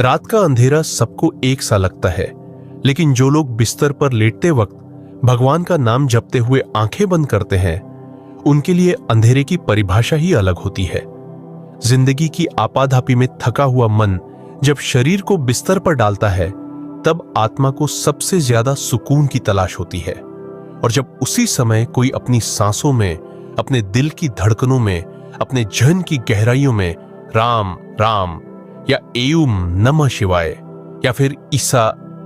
रात का अंधेरा सबको एक सा लगता है, लेकिन जो लोग बिस्तर पर लेटते वक्त भगवान का नाम जपते हुए आंखें बंद करते हैं, उनके लिए अंधेरे की परिभाषा ही अलग होती है। जिंदगी की आपाधापी में थका हुआ मन जब शरीर को बिस्तर पर डालता है, तब आत्मा को सबसे ज्यादा सुकून की तलाश होती है। और जब उसी समय कोई अपनी सांसों में, अपने दिल की धड़कनों में, अपने जहन की गहराइयों में राम राम या एयुम नमः शिवाय या फिर ईसा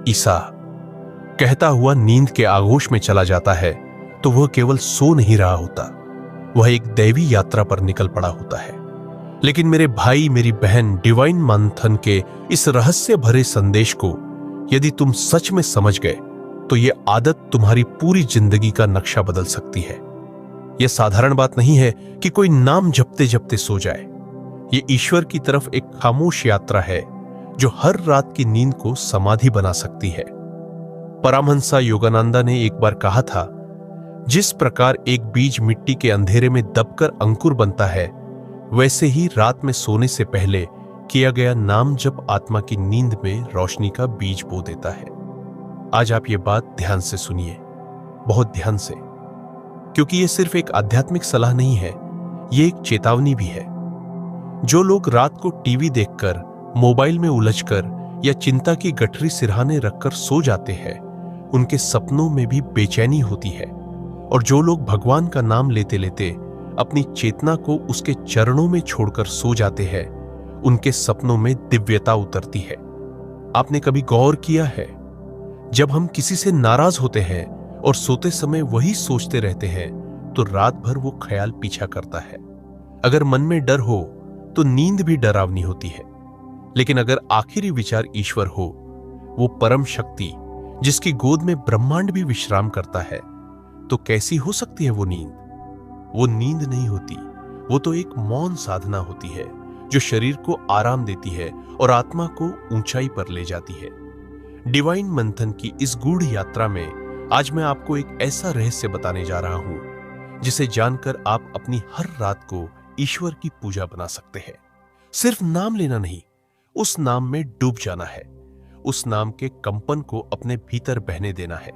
ईसा कहता हुआ नींद के आगोश में चला जाता है, तो वह केवल सो नहीं रहा होता, वह एक दैवी यात्रा पर निकल पड़ा होता है। लेकिन मेरे भाई मेरी बहन, डिवाइन मंथन के इस रहस्य भरे संदेश को यदि तुम सच में समझ गए, तो यह आदत तुम्हारी पूरी जिंदगी का नक्शा बदल सकती है। यह साधारण बात नहीं है कि कोई नाम जपते जपते सो जाए। यह ईश्वर की तरफ एक खामोश यात्रा है जो हर रात की नींद को समाधि बना सकती है। परमहंस योगानंदा ने एक बार कहा था, जिस प्रकार एक बीज मिट्टी के अंधेरे में दबकर अंकुर बनता है, वैसे ही रात में सोने से पहले किया गया नाम जप आत्मा की नींद में रोशनी का बीज बो देता है। आज आप ये बात ध्यान से सुनिए, बहुत ध्यान से, क्योंकि ये सिर्फ एक आध्यात्मिक सलाह नहीं है, ये एक चेतावनी भी है। जो लोग रात को टीवी देखकर, मोबाइल में उलझकर या चिंता की गठरी सिरहाने रखकर सो जाते हैं, उनके सपनों में भी बेचैनी होती है। और जो लोग भगवान का नाम लेते लेते अपनी चेतना को उसके चरणों में छोड़कर सो जाते हैं, उनके सपनों में दिव्यता उतरती है। आपने कभी गौर किया है, जब हम किसी से नाराज होते हैं और सोते समय वही सोचते रहते हैं, तो रात भर वो ख्याल पीछा करता है। अगर मन में डर हो तो नींद भी डरावनी होती है। लेकिन अगर आखिरी विचार ईश्वर हो, वो परम शक्ति जिसकी गोद में ब्रह्मांड भी विश्राम करता है, तो कैसी हो सकती है वो नींद? वो नींद नहीं होती, वो तो एक मौन साधना होती है जो शरीर को आराम देती है और आत्मा को ऊंचाई पर ले जाती है। डिवाइन मंथन की इस गूढ़ यात्रा में आज मैं आपको एक ऐसा रहस्य बताने जा रहा हूं जिसे जानकर आप अपनी हर रात को ईश्वर की पूजा बना सकते हैं। सिर्फ नाम लेना नहीं, उस नाम में डूब जाना है, उस नाम के कंपन को अपने भीतर बहने देना है।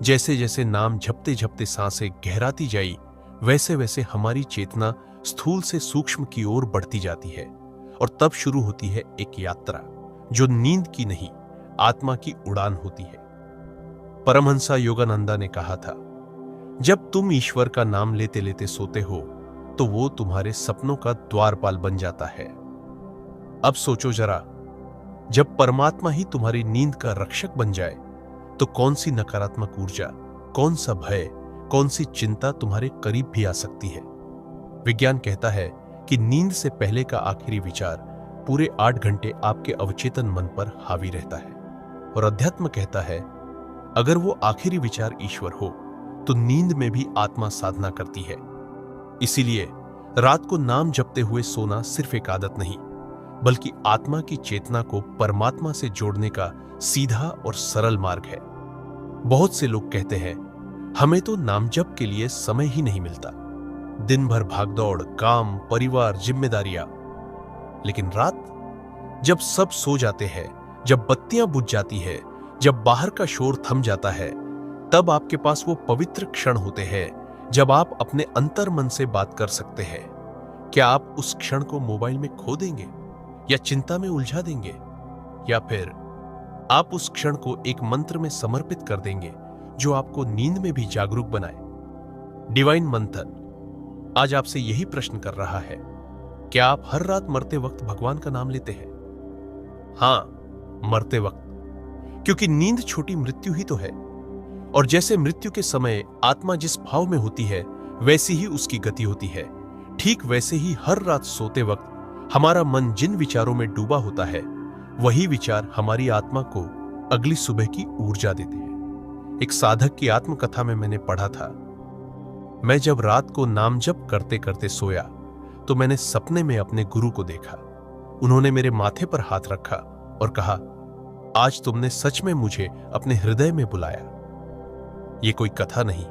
जैसे जैसे नाम जपते जपते सांसें गहराती जाई, वैसे वैसे हमारी चेतना स्थूल से सूक्ष्म की ओर बढ़ती जाती है। और तब शुरू होती है एक यात्रा जो नींद की नहीं, आत्मा की उड़ान होती है। परमहंस योगानंदा ने कहा था, जब तुम ईश्वर का नाम लेते लेते सोते हो, तो वो तुम्हारे सपनों का द्वारपाल बन जाता है। अब सोचो जरा, जब परमात्मा ही तुम्हारी नींद का रक्षक बन जाए, तो कौन सी नकारात्मक ऊर्जा, कौन सा भय, कौन सी चिंता तुम्हारे करीब भी आ सकती है? विज्ञान कहता है कि नींद से पहले का आखिरी विचार पूरे 8 घंटे आपके अवचेतन मन पर हावी रहता है। और अध्यात्म कहता है, अगर वो आखिरी विचार ईश्वर हो, तो नींद में भी आत्मा साधना करती है। इसीलिए रात को नाम जपते हुए सोना सिर्फ एक आदत नहीं, बल्कि आत्मा की चेतना को परमात्मा से जोड़ने का सीधा और सरल मार्ग है। बहुत से लोग कहते हैं, हमें तो नाम जप के लिए समय ही नहीं मिलता, दिन भर भागदौड़, काम, परिवार, जिम्मेदारियां। लेकिन रात, जब सब सो जाते हैं, जब बत्तियां बुझ जाती है, जब बाहर का शोर थम जाता है, तब आपके पास वो पवित्र क्षण होते हैं जब आप अपने अंतर मन से बात कर सकते हैं। क्या आप उस क्षण को मोबाइल में खो देंगे या चिंता में उलझा देंगे, या फिर आप उस क्षण को एक मंत्र में समर्पित कर देंगे जो आपको नींद में भी जागरूक बनाए? डिवाइन मंथन आज आपसे यही प्रश्न कर रहा है, क्या आप हर रात मरते वक्त भगवान का नाम लेते हैं? हां, मरते वक्त, क्योंकि नींद छोटी मृत्यु ही तो है। और जैसे मृत्यु के समय आत्मा जिस भाव में होती है, वैसी ही उसकी गति होती है। ठीक वैसे ही हर रात सोते वक्त हमारा मन जिन विचारों में डूबा होता है, वही विचार हमारी आत्मा को अगली सुबह की ऊर्जा देते हैं। एक साधक की आत्मकथा में मैंने पढ़ा था, मैं जब रात को नाम जप करते करते सोया, तो मैंने सपने में अपने गुरु को देखा। उन्होंने मेरे माथे पर हाथ रखा और कहा, आज तुमने सच में मुझे अपने हृदय में बुलाया। ये कोई कथा नहीं,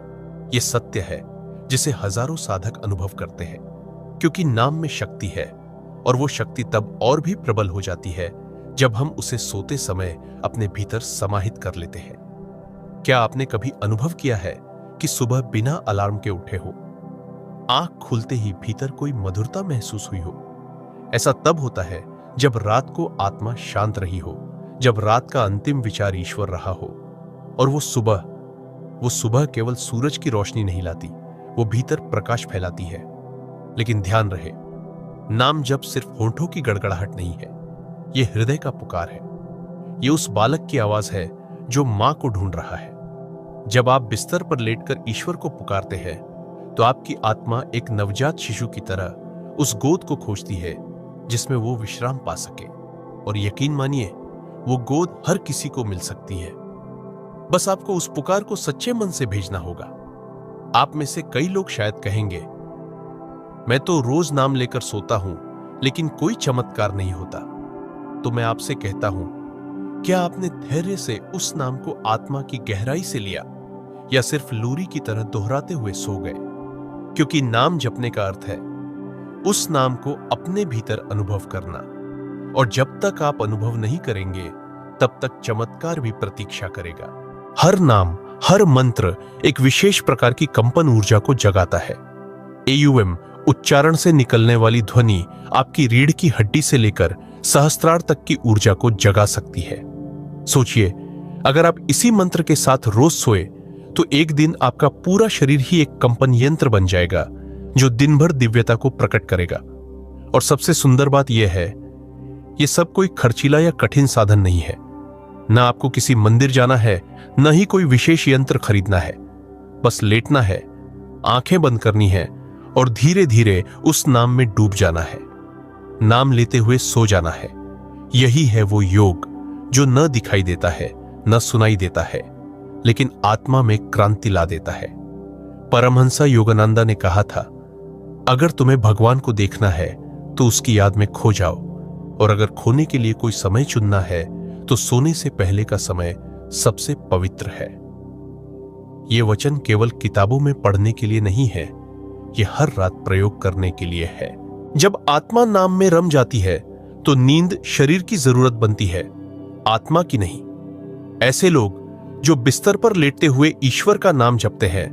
ये सत्य है जिसे हजारों साधक अनुभव करते हैं। क्योंकि नाम में शक्ति है, और वो शक्ति तब और भी प्रबल हो जाती है जब हम उसे सोते समय अपने भीतर समाहित कर लेते हैं। क्या आपने कभी अनुभव किया है कि सुबह बिना अलार्म के उठे हो, आंख खुलते ही भीतर कोई मधुरता महसूस हुई हो? ऐसा तब होता है जब रात को आत्मा शांत रही हो, जब रात का अंतिम विचार ईश्वर रहा हो। और वो सुबह केवल सूरज की रोशनी नहीं लाती, वो भीतर प्रकाश फैलाती है। लेकिन ध्यान रहे, नाम जप सिर्फ होंठों की गड़गड़ाहट नहीं है, ये हृदय का पुकार है। ये उस बालक की आवाज है जो मां को ढूंढ रहा है। जब आप बिस्तर पर लेटकर ईश्वर को पुकारते हैं तो आपकी आत्मा एक नवजात शिशु की तरह उस गोद को खोजती है जिसमें वो विश्राम पा सके। और यकीन मानिए, वो गोद हर किसी को मिल सकती है। बस आपको उस पुकार को सच्चे मन से भेजना होगा। आप में से कई लोग शायद कहेंगे, मैं तो रोज नाम लेकर सोता हूं लेकिन कोई चमत्कार नहीं होता। तो मैं आपसे कहता हूं, क्या आपने धैर्य से उस नाम को आत्मा की गहराई से लिया, या सिर्फ लोरी की तरह दोहराते हुए सो गए? क्योंकि नाम जपने का अर्थ है उस नाम को अपने भीतर अनुभव करना, और जब तक आप अनुभव नहीं करेंगे तब तक चमत्कार भी प्रतीक्षा करेगा। हर नाम, हर मंत्र एक विशेष प्रकार की कंपन ऊर्जा को जगाता है। AUM उच्चारण से निकलने वाली ध्वनि आपकी रीढ़ की हड्डी से लेकर सहस्त्रार तक की ऊर्जा को जगा सकती है। सोचिए, अगर आप इसी मंत्र के साथ रोज सोए तो एक दिन आपका पूरा शरीर ही एक कंपन यंत्र बन जाएगा जो दिन भर दिव्यता को प्रकट करेगा। और सबसे सुंदर बात यह है, यह सब कोई खर्चीला या कठिन साधन नहीं है। ना आपको किसी मंदिर जाना है, न ही कोई विशेष यंत्र खरीदना है। बस लेटना है, आंखें बंद करनी है और धीरे धीरे उस नाम में डूब जाना है। नाम लेते हुए सो जाना है। यही है वो योग जो न दिखाई देता है, न सुनाई देता है, लेकिन आत्मा में क्रांति ला देता है। परमहंस योगानंदा ने कहा था, अगर तुम्हें भगवान को देखना है तो उसकी याद में खो जाओ, और अगर खोने के लिए कोई समय चुनना है तो सोने से पहले का समय सबसे पवित्र है। ये वचन केवल किताबों में पढ़ने के लिए नहीं है, ये हर रात प्रयोग करने के लिए है। जब आत्मा नाम में रम जाती है तो नींद शरीर की जरूरत बनती है, आत्मा की नहीं। ऐसे लोग जो बिस्तर पर लेटते हुए ईश्वर का नाम जपते हैं,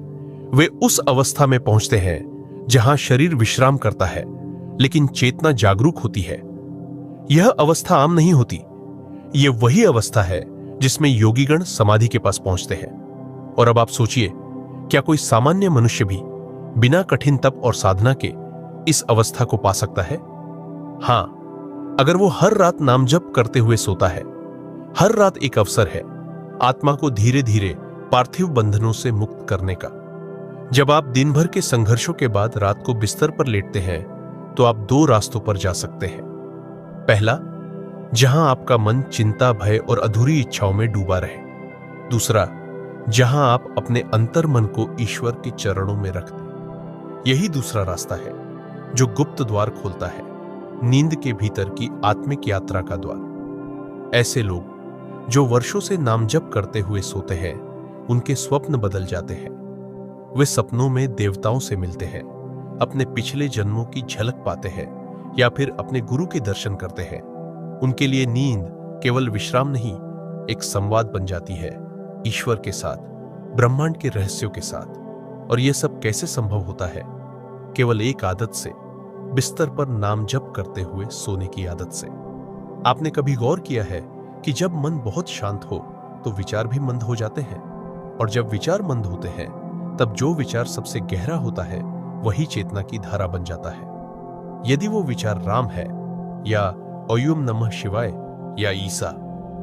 वे उस अवस्था में पहुंचते हैं जहां शरीर विश्राम करता है लेकिन चेतना जागरूक होती है। यह अवस्था आम नहीं होती। यह वही अवस्था है जिसमें योगीगण समाधि के पास पहुंचते हैं। और अब आप सोचिए, क्या कोई सामान्य मनुष्य भी बिना कठिन तप और साधना के इस अवस्था को पा सकता है? हां, अगर वो हर रात नाम जप करते हुए सोता है। हर रात एक अवसर है आत्मा को धीरे धीरे पार्थिव बंधनों से मुक्त करने का। जब आप दिन भर के संघर्षों के बाद रात को बिस्तर पर लेटते हैं तो आप दो रास्तों पर जा सकते हैं। पहला, जहां आपका मन चिंता, भय और अधूरी इच्छाओं में डूबा रहे। दूसरा, जहां आप अपने अंतर मन को ईश्वर के चरणों में रख दें। यही दूसरा रास्ता है जो गुप्त द्वार खोलता है, नींद के भीतर की आत्मिक यात्रा का द्वार। ऐसे लोग जो वर्षों से नाम जप करते हुए सोते हैं, उनके स्वप्न बदल जाते हैं। वे सपनों में देवताओं से मिलते हैं, अपने पिछले जन्मों की झलक पाते हैं या फिर अपने गुरु के दर्शन करते हैं। उनके लिए नींद केवल विश्राम नहीं, एक संवाद बन जाती है ईश्वर के साथ, ब्रह्मांड के रहस्यों के साथ। और यह सब कैसे संभव होता है? केवल एक आदत से, बिस्तर पर नाम जप करते हुए सोने की आदत से। आपने कभी गौर किया है कि जब मन बहुत शांत हो तो विचार भी मंद हो जाते हैं, और जब विचार मंद होते हैं तब जो विचार सबसे गहरा होता है वही चेतना की धारा बन जाता है। यदि वो विचार राम है या ओम नमः शिवाय या ईसा,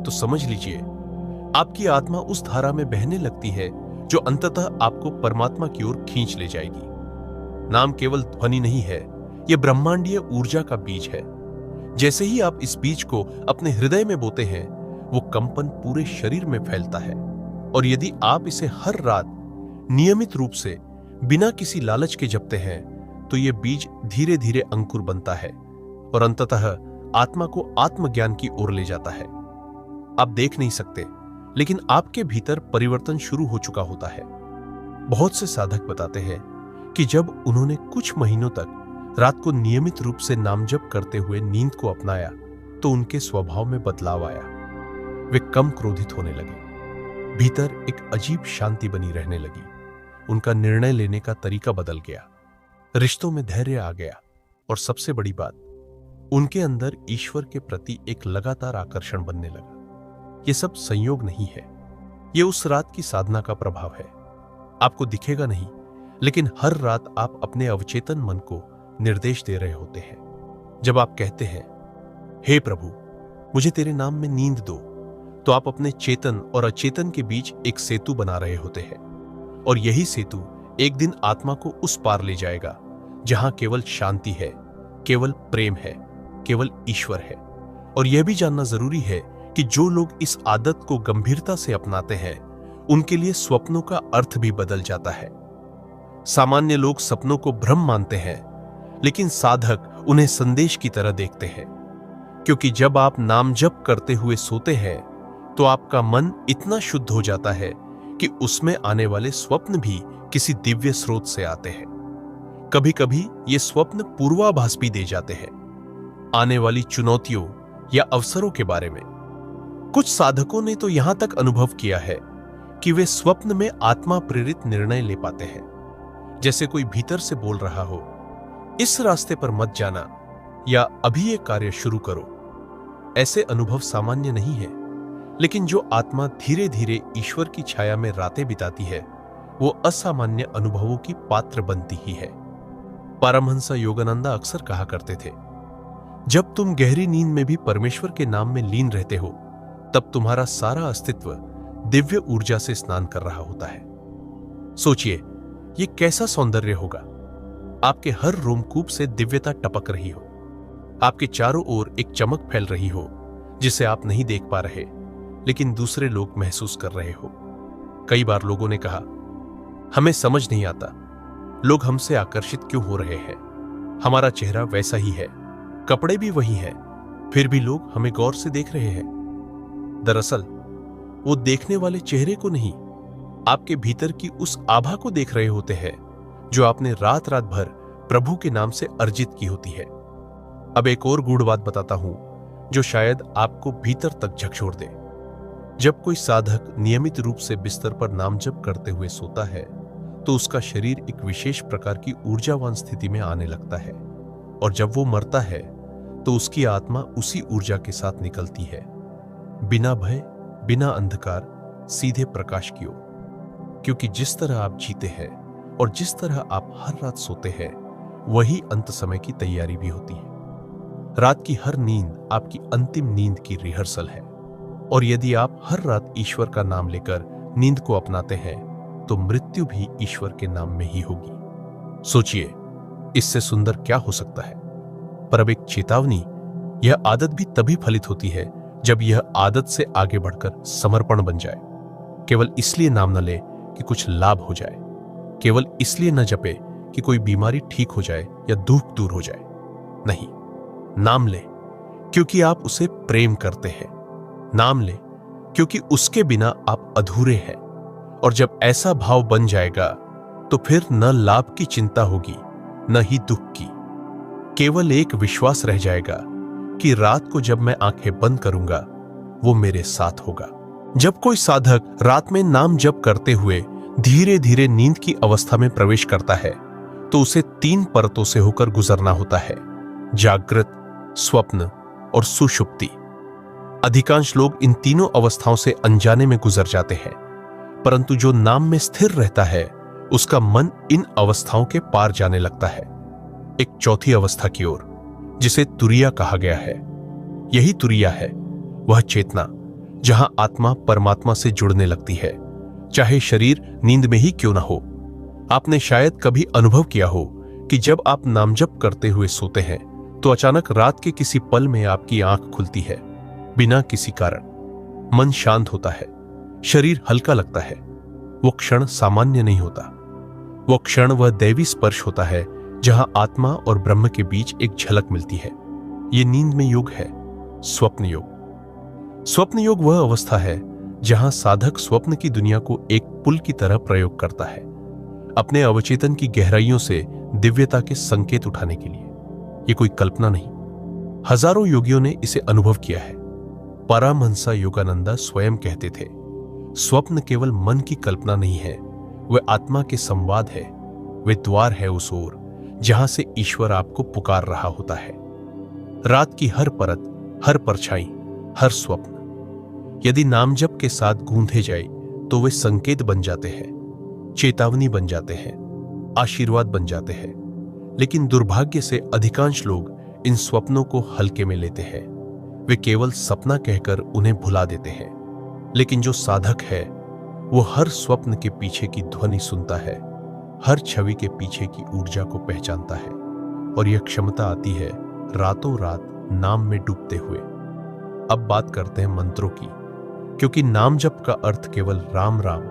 तो समझ लीजिए आपकी आत्मा उस धारा में बहने लगती है जो अंततः आपको परमात्मा की ओर खींच ले जाएगी। नाम केवल ध्वनि नहीं है, यह ब्रह्मांडीय ऊर्जा का बीज है। जैसे ही आप इस बीज को अपने हृदय में बोते हैं, वो कंपन पूरे शरीर में फैलता है। और यदि आप इसे हर रात नियमित रूप से बिना किसी लालच के जपते हैं, तो यह बीज धीरे धीरे अंकुर बनता है और अंततः आत्मा को आत्मज्ञान की ओर ले जाता है। आप देख नहीं सकते, लेकिन आपके भीतर परिवर्तन शुरू हो चुका होता है। बहुत से साधक बताते हैं कि जब उन्होंने कुछ महीनों तक रात को नियमित रूप से नाम जप करते हुए नींद को अपनाया, तो उनके स्वभाव में बदलाव आया। वे कम क्रोधित होने लगे। भीतर एक अजीब शांति बनी रहने लगी। उनका निर्णय लेने का तरीका बदल गया। रिश्तों में धैर्य आ गया और सबसे बड़ी बात, उनके अंदर ईश्वर के प्रति एक लगातार आकर्षण बनने लगा। यह सब संयोग नहीं है, यह उस रात की साधना का प्रभाव है। आपको दिखेगा नहीं, लेकिन हर रात आप अपने अवचेतन मन को निर्देश दे रहे होते हैं। जब आप कहते हैं, हे प्रभु, मुझे तेरे नाम में नींद दो, तो आप अपने चेतन और अचेतन के बीच एक सेतु बना रहे होते हैं। और यही सेतु एक दिन आत्मा को उस पार ले जाएगा जहां केवल शांति है, केवल प्रेम है, केवल ईश्वर है। और यह भी जानना जरूरी है कि जो लोग इस आदत को गंभीरता से अपनाते हैं, उनके लिए स्वप्नों का अर्थ भी बदल जाता है। सामान्य लोग सपनों को भ्रम मानते हैं, लेकिन साधक उन्हें संदेश की तरह देखते हैं। क्योंकि जब आप नाम जप करते हुए सोते हैं, तो आपका मन इतना शुद्ध हो जाता है कि उसमें आने वाले स्वप्न भी किसी दिव्य स्रोत से आते हैं। कभी कभी ये स्वप्न पूर्वाभास भी दे जाते हैं, आने वाली चुनौतियों या अवसरों के बारे में। कुछ साधकों ने तो यहां तक अनुभव किया है कि वे स्वप्न में आत्मा प्रेरित निर्णय ले पाते हैं, जैसे कोई भीतर से बोल रहा हो, इस रास्ते पर मत जाना, या अभी ये कार्य शुरू करो। ऐसे अनुभव सामान्य नहीं है, लेकिन जो आत्मा धीरे धीरे ईश्वर की छाया में रातें बिताती है, वो असामान्य अनुभवों की पात्र बनती ही है। परमहंस योगानंदा अक्सर कहा करते थे, जब तुम गहरी नींद में भी परमेश्वर के नाम में लीन रहते हो, तब तुम्हारा सारा अस्तित्व दिव्य ऊर्जा से स्नान कर रहा होता है। सोचिए, ये कैसा सौंदर्य होगा। आपके हर रोमकूप से दिव्यता टपक रही हो, आपके चारों ओर एक चमक फैल रही हो जिसे आप नहीं देख पा रहे, लेकिन दूसरे लोग महसूस कर रहे हो। कई बार लोगों ने कहा, हमें समझ नहीं आता लोग हमसे आकर्षित क्यों हो रहे हैं। हमारा चेहरा वैसा ही है, कपड़े भी वही हैं, फिर भी लोग हमें गौर से देख रहे हैं। दरअसल वो देखने वाले चेहरे को नहीं, आपके भीतर की उस आभा को देख रहे होते हैं जो आपने रात रात भर प्रभु के नाम से अर्जित की होती है। अब एक और गूढ़ बात बताता हूं जो शायद आपको भीतर तक झकझोर दे। जब कोई साधक नियमित रूप से बिस्तर पर नाम जप करते हुए सोता है, तो उसका शरीर एक विशेष प्रकार की ऊर्जावान स्थिति में आने लगता है, और जब वो मरता है तो उसकी आत्मा उसी ऊर्जा के साथ निकलती है, बिना भय, बिना अंधकार, सीधे प्रकाश की ओर। क्योंकि जिस तरह आप जीते हैं और जिस तरह आप हर रात सोते हैं, वही अंत समय की तैयारी भी होती है। रात की हर नींद आपकी अंतिम नींद की रिहर्सल है, और यदि आप हर रात ईश्वर का नाम लेकर नींद को अपनाते हैं, तो मृत्यु भी ईश्वर के नाम में ही होगी। सोचिए, इससे सुंदर क्या हो सकता है। पर अब एक चेतावनी, यह आदत भी तभी फलित होती है जब यह आदत से आगे बढ़कर समर्पण बन जाए। केवल इसलिए नाम न ले कि कुछ लाभ हो जाए, केवल इसलिए न जपे कि कोई बीमारी ठीक हो जाए या दुख दूर हो जाए। नहीं, नाम ले क्योंकि आप उसे प्रेम करते हैं। नाम ले क्योंकि उसके बिना आप अधूरे हैं। और जब ऐसा भाव बन जाएगा, तो फिर न लाभ की चिंता होगी, न ही दुख की। केवल एक विश्वास रह जाएगा कि रात को जब मैं आंखें बंद करूंगा, वो मेरे साथ होगा। जब कोई साधक रात में नाम जप करते हुए धीरे धीरे नींद की अवस्था में प्रवेश करता है, तो उसे 3 परतों से होकर गुजरना होता है: जागृत, स्वप्न और सुषुप्ति। अधिकांश लोग इन तीनों अवस्थाओं से अनजाने में गुजर जाते हैं, परंतु जो नाम में स्थिर रहता है, उसका मन इन अवस्थाओं के पार जाने लगता है, एक चौथी अवस्था की ओर, जिसे तुरिया कहा गया है। यही तुरिया है, वह चेतना जहां आत्मा परमात्मा से जुड़ने लगती है, चाहे शरीर नींद में ही क्यों ना हो। आपने शायद कभी अनुभव किया हो कि जब आप नामजप करते हुए सोते हैं, तो अचानक रात के किसी पल में आपकी आंख खुलती है, बिना किसी कारण। मन शांत होता है, शरीर हल्का लगता है। वो क्षण सामान्य नहीं होता, वो क्षण वह दैवी स्पर्श होता है जहां आत्मा और ब्रह्म के बीच एक झलक मिलती है। ये नींद में योग है, स्वप्न योग। स्वप्न योग वह अवस्था है जहां साधक स्वप्न की दुनिया को एक पुल की तरह प्रयोग करता है, अपने अवचेतन की गहराइयों से दिव्यता के संकेत उठाने के लिए। ये कोई कल्पना नहीं, हजारों योगियों ने इसे अनुभव किया है। परमहंस योगानंदा स्वयं कहते थे, स्वप्न केवल मन की कल्पना नहीं है, वह आत्मा के संवाद है, वे द्वार है उस ओर जहां से ईश्वर आपको पुकार रहा होता है। रात की हर परत, हर परछाई, हर स्वप्न यदि नाम जप के साथ गूंथे जाए तो वे संकेत बन जाते हैं, चेतावनी बन जाते हैं, आशीर्वाद बन जाते हैं। लेकिन दुर्भाग्य से अधिकांश लोग इन स्वप्नों को हल्के में लेते हैं। वे केवल सपना कहकर उन्हें भुला देते हैं। लेकिन जो साधक है वो हर स्वप्न के पीछे की ध्वनि सुनता है, हर छवि के पीछे की ऊर्जा को पहचानता है। और यह क्षमता आती है रातों रात नाम में डूबते हुए। अब बात करते हैं मंत्रों की, क्योंकि नाम जप का अर्थ केवल राम राम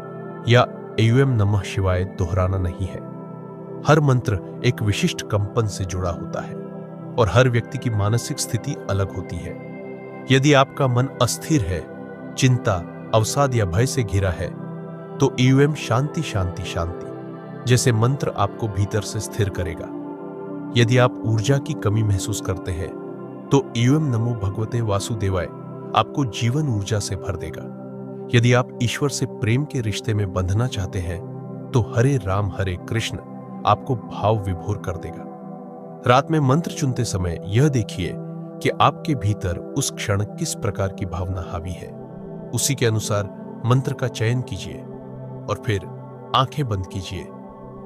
या एयूएम नमः शिवाय दोहराना नहीं है। हर मंत्र एक विशिष्ट कंपन से जुड़ा होता है और हर व्यक्ति की मानसिक स्थिति अलग होती है। यदि आपका मन अस्थिर है, चिंता, अवसाद या भय से घिरा है, तो एयूएम शांति शांति शांति जैसे मंत्र आपको भीतर से स्थिर करेगा। यदि आप ऊर्जा की कमी महसूस करते हैं, तो एयूएम नमो भगवते वासुदेवाय आपको जीवन ऊर्जा से भर देगा। यदि आप ईश्वर से प्रेम के रिश्ते में बंधना चाहते हैं, तो हरे राम हरे कृष्ण आपको भाव विभोर कर देगा। रात में मंत्र चुनते समय यह देखिए कि आपके भीतर उस क्षण किस प्रकार की भावना हावी है। उसी के अनुसार मंत्र का चयन कीजिए और फिर आंखें बंद कीजिए,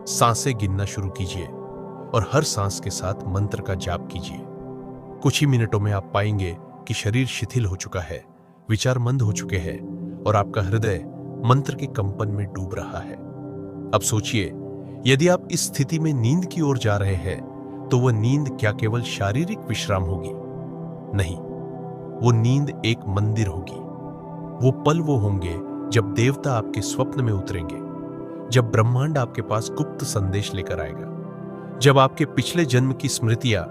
सांसें गिनना शुरू कीजिए और हर सांस के साथ मंत्र का जाप कीजिए। कुछ ही मिनटों में आप पाएंगे कि शरीर शिथिल हो चुका है, विचार मंद हो चुके हैं और आपका हृदय मंत्र के कंपन में डूब रहा है। अब सोचिए, यदि आप इस स्थिति में नींद की ओर जा रहे हैं, तो वह नींद क्या केवल शारीरिक विश्राम होगी? नहीं, वो नींद एक मंदिर होगी। वो पल वो होंगे जब देवता आपके स्वप्न में उतरेंगे, जब ब्रह्मांड आपके पास गुप्त संदेश लेकर आएगा, जब आपके पिछले जन्म की स्मृतियां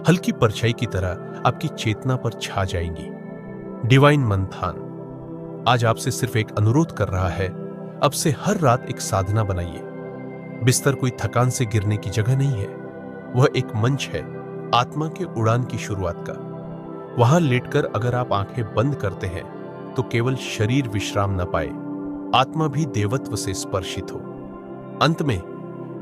हल्की परछाई की तरह आपकी चेतना पर छा जाएंगी। डिवाइन मंथन आज आपसे सिर्फ एक अनुरोध कर रहा है, अब से हर रात एक साधना बनाइए। बिस्तर कोई थकान से गिरने की जगह नहीं है, वह एक मंच है आत्मा के उड़ान की शुरुआत का। वहां लेटकर अगर आप आंखें बंद करते हैं, तो केवल शरीर विश्राम न पाए, आत्मा भी देवत्व से स्पर्शित हो। अंत में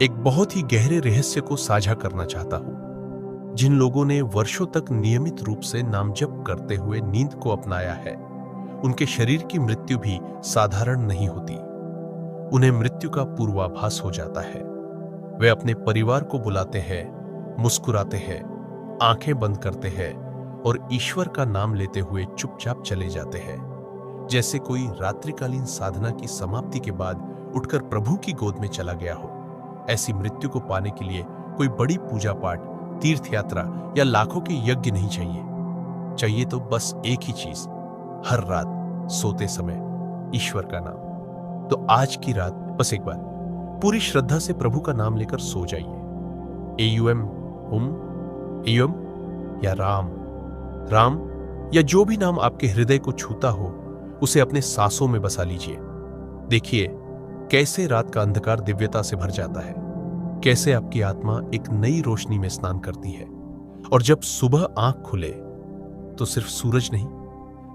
एक बहुत ही गहरे रहस्य को साझा करना चाहता हूं। जिन लोगों ने वर्षों तक नियमित रूप से नाम जप करते हुए नींद को अपनाया है, उनके शरीर की मृत्यु भी साधारण नहीं होती। उन्हें मृत्यु का पूर्वाभास हो जाता है। वे अपने परिवार को बुलाते हैं, मुस्कुराते हैं, आंखें बंद करते हैं और ईश्वर का नाम लेते हुए चुपचाप चले जाते हैं, जैसे कोई रात्रिकालीन साधना की समाप्ति के बाद उठकर प्रभु की गोद में चला गया हो। ऐसी मृत्यु को पाने के लिए कोई बड़ी पूजा पाठ, तीर्थ यात्रा या लाखों के यज्ञ नहीं चाहिए तो बस एक ही चीज, हर रात सोते समय ईश्वर का नाम। तो आज की रात बस एक बार पूरी श्रद्धा से प्रभु का नाम लेकर सो जाइए। एयूएम ओम, एयूएम या राम, राम या जो भी नाम आपके हृदय को छूता हो, उसे अपने सांसों में बसा लीजिए। देखिए कैसे रात का अंधकार दिव्यता से भर जाता है, कैसे आपकी आत्मा एक नई रोशनी में स्नान करती है। और जब सुबह आंख खुले तो सिर्फ सूरज नहीं,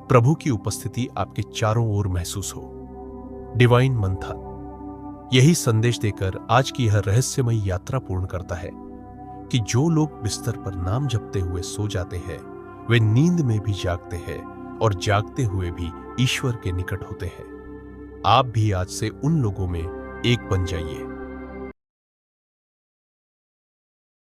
प्रभु की उपस्थिति आपके चारों ओर महसूस हो। डिवाइन मंथन यही संदेश देकर आज की यह रहस्यमयी यात्रा पूर्ण करता है कि जो लोग बिस्तर पर नाम जपते हुए सो जाते हैं, वे नींद में भी जागते हैं और जागते हुए भी ईश्वर के निकट होते हैं। आप भी आज से उन लोगों में एक बन जाइए।